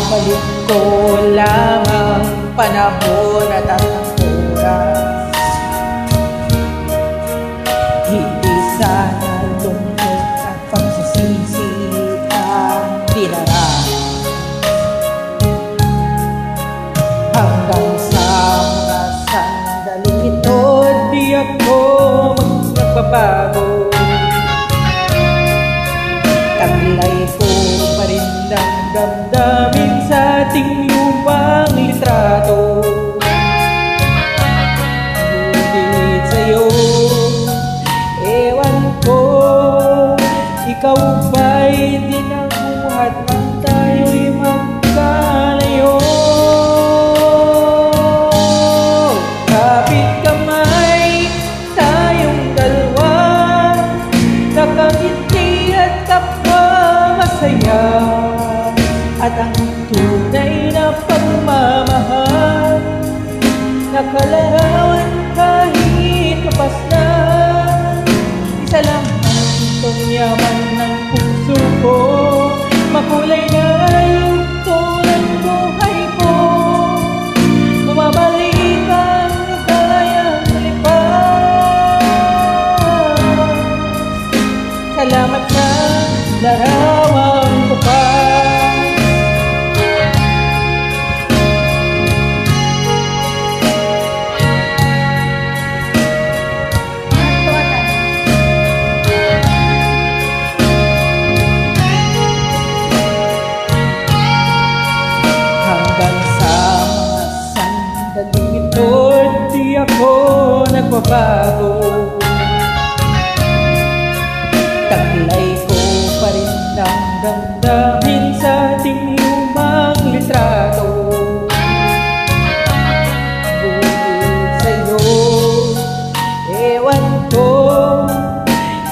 Ibabalik ko lamang panahon at ang oras. Hindi sana lungkot at pagsisisi ang dinaraan. Hanggang sa mga sandaling ito, di ako magbabago. Taglay ko pa rin ang damdamin sa ating lumang litrato. Ngunit sa'yo, ewan ko, ikaw ba'y dinabuhat nang tayo'y magkalayo? Kapit kamay, tayong dalawa, nakangiti at kapwa masaya. At ang tunay na pagmamahal, nakalarawan kahit kapasnan. Isa lang ang yaman ng puso ko, makulay na yung tulad buhay ko. Bumabalik ang kayang lipas. Salamat sa larawang ko pa. Di ako nagbabago. Taglay ko pa rin ang damdamin sa ating lumang litrato. Ngunit sa'yo, ewan ko,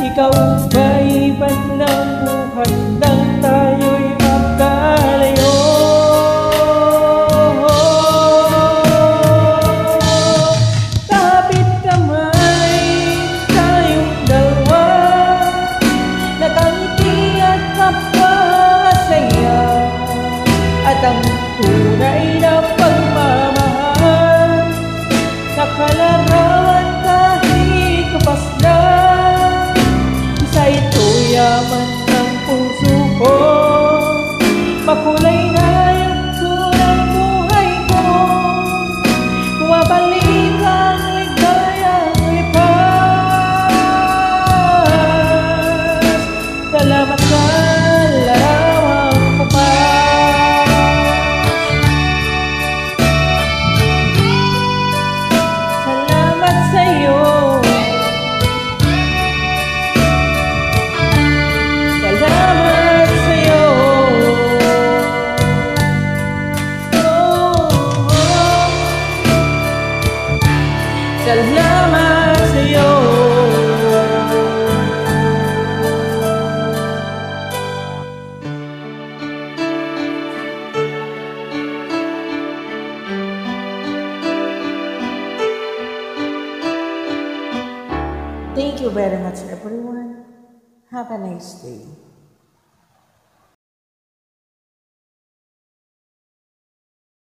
ikaw ba'y ba't nabuhat nang tayo'y magkalayo? At ang tunay na pagmamahal, nakalarawan kahit kapasnan. Isa ito yaman ng puso ko, makulay na yung tunay buhay ko. Bumabalik ang ligayang lipas. Salamat sa larawang ko pa. Salamat sa'yo. Thank you very much, everyone. Have a nice day.